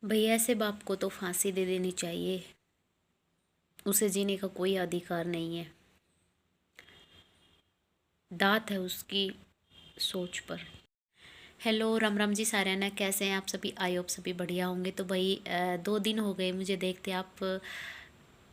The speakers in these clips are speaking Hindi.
भैया ऐसे बाप को तो फांसी दे देनी चाहिए। उसे जीने का कोई अधिकार नहीं है। दात है उसकी सोच पर। हेलो राम राम जी सारे ना, कैसे हैं आप सभी? आई होप सभी बढ़िया होंगे। तो भाई 2 दिन हो गए मुझे देखते। आप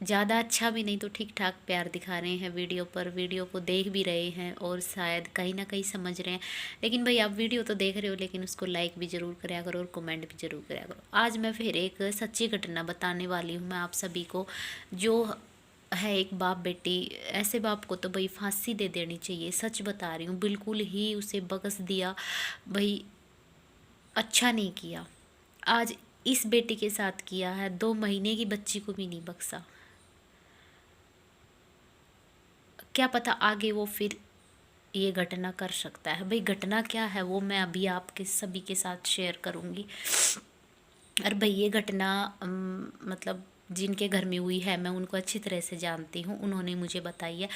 ज़्यादा अच्छा भी नहीं तो ठीक ठाक प्यार दिखा रहे हैं वीडियो पर। वीडियो को देख भी रहे हैं और शायद कहीं ना कहीं समझ रहे हैं। लेकिन भाई आप वीडियो तो देख रहे हो, लेकिन उसको लाइक भी ज़रूर कराया करो और कमेंट भी ज़रूर कराया करो। आज मैं फिर एक सच्ची घटना बताने वाली हूँ मैं आप सभी को। जो है एक बाप बेटी, ऐसे बाप को तो भाई फांसी दे देनी चाहिए। सच बता रही हूँ, बिल्कुल ही उसे बख्श दिया भाई। अच्छा नहीं किया। आज इस बेटी के साथ किया है, 2 महीने की बच्ची को भी नहीं बख्शा। क्या पता आगे वो फिर ये घटना कर सकता है। भाई घटना क्या है वो मैं अभी आपके सभी के साथ शेयर करूँगी। और भाई ये घटना मतलब जिनके घर में हुई है मैं उनको अच्छी तरह से जानती हूँ, उन्होंने मुझे बताई है।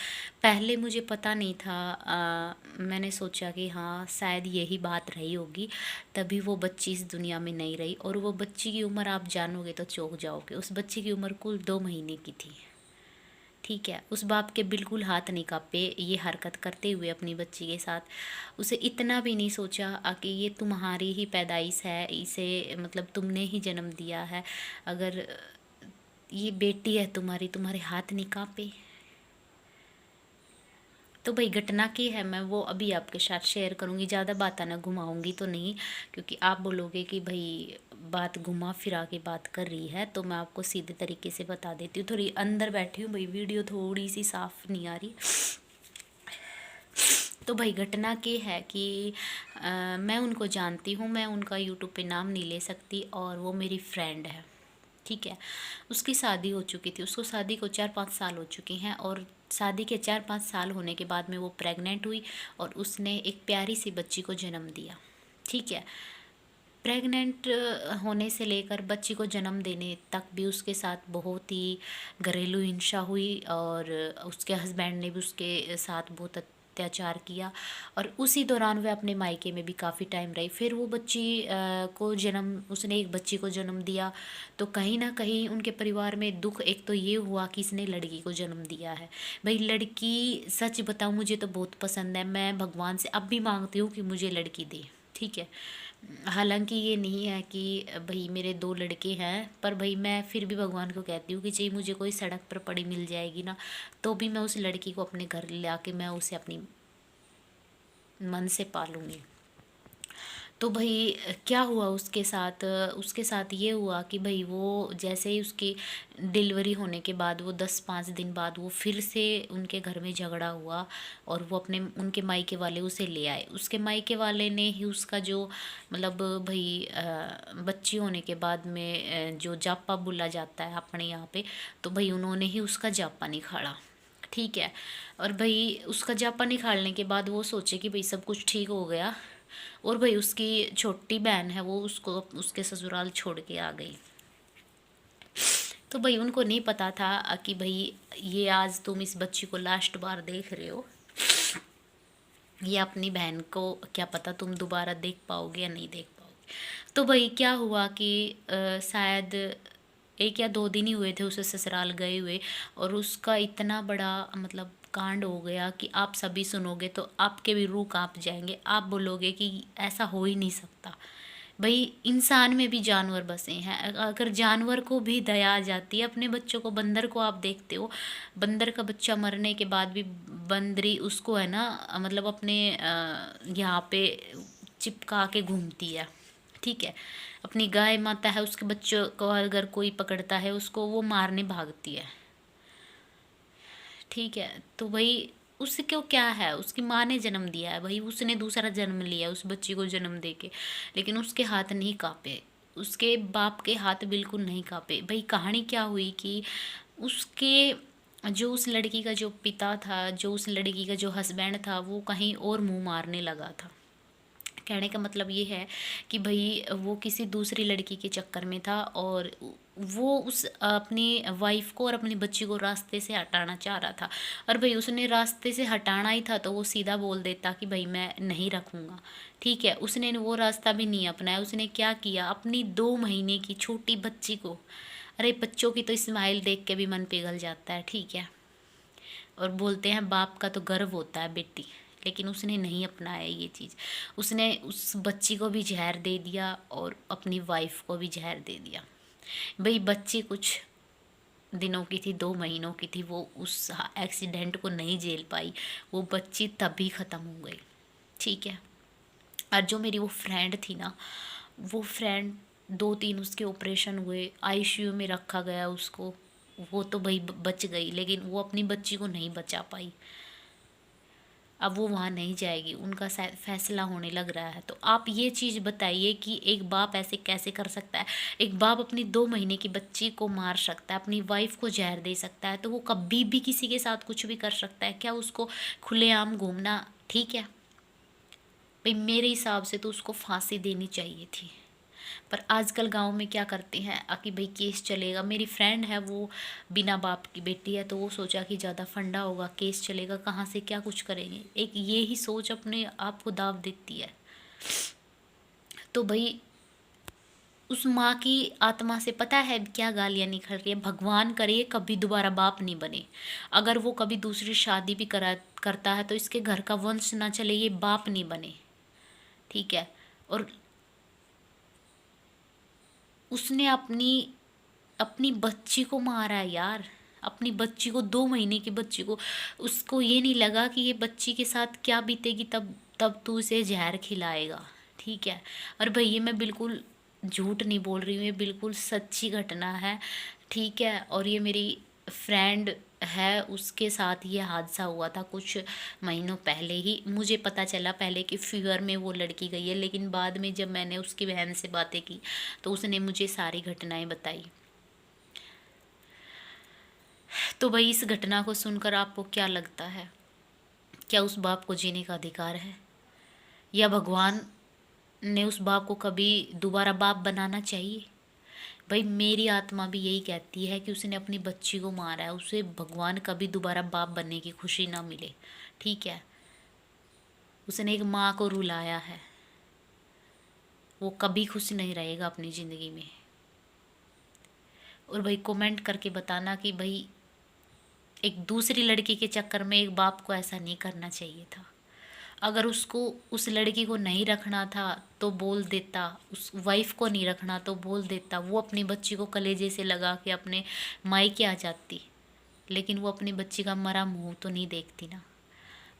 पहले मुझे पता नहीं था। मैंने सोचा कि हाँ शायद यही बात रही होगी, तभी वो बच्ची इस दुनिया में नहीं रही। और वो बच्ची की उम्र आप जानोगे तो चौंक जाओगे। उस बच्ची की उम्र कुल 2 महीने की थी। ठीक है, उस बाप के बिल्कुल हाथ नहीं कांपे ये हरकत करते हुए अपनी बच्ची के साथ। उसे इतना भी नहीं सोचा कि ये तुम्हारी ही पैदाइश है, इसे मतलब तुमने ही जन्म दिया है। अगर ये बेटी है तुम्हारी, तुम्हारे हाथ नहीं कांपे? तो भाई घटना की है मैं वो अभी आपके साथ शेयर करूंगी। ज़्यादा बात ना घुमाऊंगी तो नहीं, क्योंकि आप बोलोगे कि भाई बात घुमा फिरा के बात कर रही है। तो मैं आपको सीधे तरीके से बता देती हूँ। थोड़ी अंदर बैठी हूँ भाई, वीडियो थोड़ी सी साफ नहीं आ रही। तो भाई घटना की है कि मैं उनको जानती हूँ। मैं उनका यूट्यूब पे नाम नहीं ले सकती और वो मेरी फ्रेंड है। ठीक है, उसकी शादी हो चुकी थी। उसको शादी को 4-5 साल हो चुके हैं और शादी के 4-5 साल होने के बाद में वो प्रेग्नेंट हुई और उसने एक प्यारी सी बच्ची को जन्म दिया। ठीक है, प्रेग्नेंट होने से लेकर बच्ची को जन्म देने तक भी उसके साथ बहुत ही घरेलू हिंसा हुई और उसके हस्बैंड ने भी उसके साथ बहुत अत्याचार किया। और उसी दौरान वह अपने मायके में भी काफ़ी टाइम रही। फिर वो बच्ची को जन्म उसने एक बच्ची को जन्म दिया। तो कहीं ना कहीं उनके परिवार में दुख एक तो ये हुआ कि इसने लड़की को जन्म दिया है। भाई लड़की, सच बताऊँ मुझे तो बहुत पसंद है। मैं भगवान से अब भी मांगती हूँ कि मुझे लड़की दे। ठीक है, हालांकि ये नहीं है कि भाई मेरे 2 लड़के हैं, पर भाई मैं फिर भी भगवान को कहती हूँ कि चाहिए मुझे कोई सड़क पर पड़ी मिल जाएगी ना, तो भी मैं उस लड़की को अपने घर ला के मैं उसे अपनी मन से पालूंगी। तो भाई क्या हुआ उसके साथ ये हुआ कि भाई वो जैसे ही उसकी डिलीवरी होने के बाद वो 10-5 दिन बाद वो फिर से उनके घर में झगड़ा हुआ और वो अपने उनके मायके वाले उसे ले आए। उसके मायके वाले ने ही उसका जो मतलब भाई बच्ची होने के बाद में जो जापा बोला जाता है अपने यहाँ पे, तो भाई उन्होंने ही उसका जापा निकाला। ठीक है, और भाई उसका जापा निकालने के बाद वो सोचे कि भाई सब कुछ ठीक हो गया। और भाई उसकी छोटी बहन है वो उसको उसके ससुराल छोड़ के आ गई। तो भाई उनको नहीं पता था कि भाई ये आज तुम इस बच्ची को लास्ट बार देख रहे हो, ये अपनी बहन को क्या पता तुम दोबारा देख पाओगे या नहीं देख पाओगे। तो भाई क्या हुआ कि शायद 1 या 2 दिन ही हुए थे उसे ससुराल गए हुए, और उसका इतना बड़ा मतलब कांड हो गया कि आप सभी सुनोगे तो आपके भी रूह कांप जाएंगे। आप बोलोगे कि ऐसा हो ही नहीं सकता। भाई इंसान में भी जानवर बसे हैं। अगर जानवर को भी दया आ जाती है अपने बच्चों को, बंदर को आप देखते हो, बंदर का बच्चा मरने के बाद भी बंदरी उसको है ना मतलब अपने यहाँ पे चिपका के घूमती है। ठीक है, अपनी गाय माता है उसके बच्चों को अगर कोई पकड़ता है उसको वो मारने भागती है। ठीक है, तो भाई उसको क्या है, उसकी माँ ने जन्म दिया है भाई, उसने दूसरा जन्म लिया उस बच्ची को जन्म दे के, लेकिन उसके हाथ नहीं कांपे। उसके बाप के हाथ बिल्कुल नहीं कांपे। भाई कहानी क्या हुई कि उसके जो उस लड़की का जो पिता था, जो उस लड़की का जो हस्बैंड था, वो कहीं और मुंह मारने लगा था। कहने का मतलब ये है कि भाई वो किसी दूसरी लड़की के चक्कर में था और वो उस अपनी वाइफ को और अपनी बच्ची को रास्ते से हटाना चाह रहा था। और भाई उसने रास्ते से हटाना ही था तो वो सीधा बोल देता कि भाई मैं नहीं रखूँगा। ठीक है, उसने वो रास्ता भी नहीं अपनाया। उसने क्या किया, अपनी 2 महीने की छोटी बच्ची को, अरे बच्चों की तो स्माइल देख के भी मन पिघल जाता है, ठीक है, और बोलते हैं बाप का तो गर्व होता है बेटी, लेकिन उसने नहीं अपनाया ये चीज़। उसने उस बच्ची को भी जहर दे दिया और अपनी वाइफ को भी जहर दे दिया। भाई बच्ची कुछ दिनों की थी, 2 महीनों की थी, वो उस एक्सीडेंट को नहीं झेल पाई, वो बच्ची तभी ख़त्म हो गई। ठीक है, और जो मेरी वो फ्रेंड थी ना, वो फ्रेंड 2-3 उसके ऑपरेशन हुए, आईसीयू में रखा गया उसको, वो तो भाई बच गई, लेकिन वो अपनी बच्ची को नहीं बचा पाई। अब वो वहाँ नहीं जाएगी, उनका शायद फैसला होने लग रहा है। तो आप ये चीज़ बताइए कि एक बाप ऐसे कैसे कर सकता है। एक बाप अपनी 2 महीने की बच्ची को मार सकता है, अपनी वाइफ को जहर दे सकता है, तो वो कभी भी किसी के साथ कुछ भी कर सकता है क्या? उसको खुलेआम घूमना ठीक है? भाई मेरे हिसाब से तो उसको फांसी देनी चाहिए थी। पर आजकल गांव में क्या करते हैं कि भाई केस चलेगा। मेरी फ्रेंड है, वो बिना बाप की बेटी है, तो वो सोचा कि ज़्यादा फंडा होगा, केस चलेगा, कहाँ से क्या कुछ करेंगे। एक ये ही सोच अपने आप को दाव देती है। तो भाई उस माँ की आत्मा से पता है क्या गालियाँ निकल रही है, भगवान करे कभी दोबारा बाप नहीं बने। अगर वो कभी दूसरी शादी भी करता है तो इसके घर का वंश ना चले, ये बाप नहीं बने, ठीक है। और उसने अपनी अपनी बच्ची को मारा है यार, अपनी बच्ची को, 2 महीने की बच्ची को। उसको ये नहीं लगा कि ये बच्ची के साथ क्या बीतेगी, तब तब तू उसे जहर खिलाएगा, ठीक है। और भाई ये मैं बिल्कुल झूठ नहीं बोल रही हूँ, ये बिल्कुल सच्ची घटना है, ठीक है। और ये मेरी फ्रेंड है, उसके साथ ये हादसा हुआ था कुछ महीनों पहले ही। मुझे पता चला पहले कि फीवर में वो लड़की गई है, लेकिन बाद में जब मैंने उसकी बहन से बातें की तो उसने मुझे सारी घटनाएं बताई। तो भाई इस घटना को सुनकर आपको क्या लगता है? क्या उस बाप को जीने का अधिकार है, या भगवान ने उस बाप को कभी दोबारा बाप बनाना चाहिए? भाई मेरी आत्मा भी यही कहती है कि उसने अपनी बच्ची को मारा है, उसे भगवान कभी दोबारा बाप बनने की खुशी ना मिले, ठीक है। उसने एक माँ को रुलाया है, वो कभी खुश नहीं रहेगा अपनी ज़िंदगी में। और भाई कमेंट करके बताना कि भाई एक दूसरी लड़की के चक्कर में एक बाप को ऐसा नहीं करना चाहिए था। अगर उसको उस लड़की को नहीं रखना था तो बोल देता, उस वाइफ को नहीं रखना तो बोल देता, वो अपनी बच्ची को कलेजे से लगा के अपने मायके आ जाती। लेकिन वो अपनी बच्ची का मरा मुंह तो नहीं देखती ना।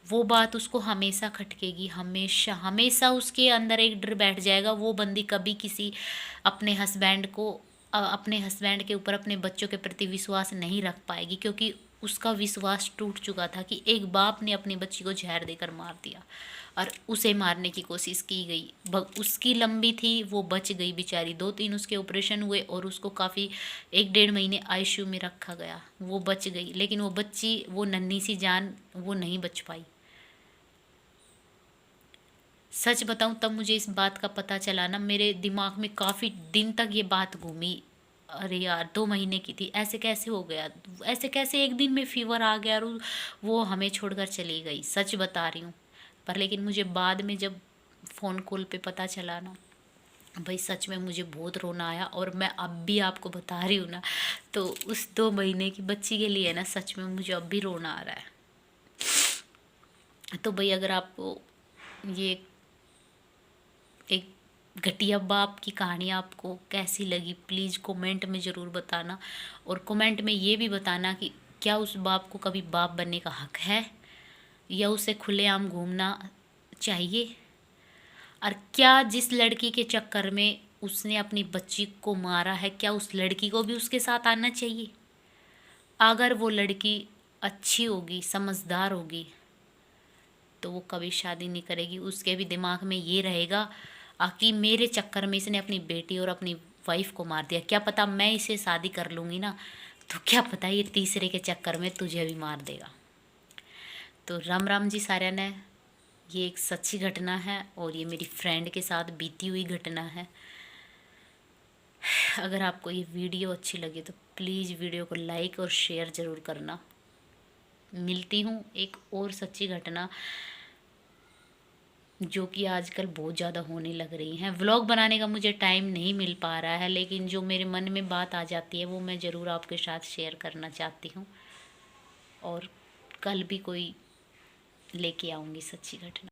वो बात उसको हमेशा खटकेगी, हमेशा हमेशा उसके अंदर एक डर बैठ जाएगा। वो बंदी कभी किसी अपने हस्बैंड को अपने हस्बैंड के ऊपर अपने बच्चों के प्रति विश्वास नहीं रख पाएगी, क्योंकि उसका विश्वास टूट चुका था कि एक बाप ने अपनी बच्ची को जहर देकर मार दिया और उसे मारने की कोशिश की गई। उसकी लंबी थी, वो बच गई बेचारी, 2-3 उसके ऑपरेशन हुए और उसको काफ़ी 1-1.5 महीने आईसीयू में रखा गया, वो बच गई। लेकिन वो बच्ची, वो नन्ही सी जान, वो नहीं बच पाई। सच बताऊं तब मुझे इस बात का पता चला ना, मेरे दिमाग में काफ़ी दिन तक ये बात घूमी। अरे यार 2 महीने की थी, ऐसे कैसे हो गया, ऐसे कैसे एक दिन में फीवर आ गया और वो हमें छोड़कर चली गई। सच बता रही हूँ। पर लेकिन मुझे बाद में जब फ़ोन कॉल पे पता चला ना, भाई सच में मुझे बहुत रोना आया। और मैं अब भी आपको बता रही हूँ ना, तो उस 2 महीने की बच्ची के लिए ना सच में मुझे अब भी रोना आ रहा है। तो भाई अगर आपको ये एक घटिया बाप की कहानी आपको कैसी लगी, प्लीज़ कमेंट में ज़रूर बताना। और कमेंट में ये भी बताना कि क्या उस बाप को कभी बाप बनने का हक है, या उसे खुलेआम घूमना चाहिए। और क्या जिस लड़की के चक्कर में उसने अपनी बच्ची को मारा है, क्या उस लड़की को भी उसके साथ आना चाहिए? अगर वो लड़की अच्छी होगी, समझदार होगी, तो वो कभी शादी नहीं करेगी। उसके भी दिमाग में ये रहेगा कि मेरे चक्कर में इसने अपनी बेटी और अपनी वाइफ को मार दिया, क्या पता मैं इसे शादी कर लूँगी ना, तो क्या पता ये तीसरे के चक्कर में तुझे भी मार देगा। तो राम राम जी साਰਿਆਂ ने। ये एक सच्ची घटना है और ये मेरी फ्रेंड के साथ बीती हुई घटना है। अगर आपको ये वीडियो अच्छी लगे तो प्लीज़ वीडियो को लाइक और शेयर ज़रूर करना। मिलती हूँ एक और सच्ची घटना जो कि आजकल बहुत ज़्यादा होने लग रही हैं। व्लॉग बनाने का मुझे टाइम नहीं मिल पा रहा है, लेकिन जो मेरे मन में बात आ जाती है वो मैं ज़रूर आपके साथ शेयर करना चाहती हूँ। और कल भी कोई लेके आऊँगी सच्ची घटना।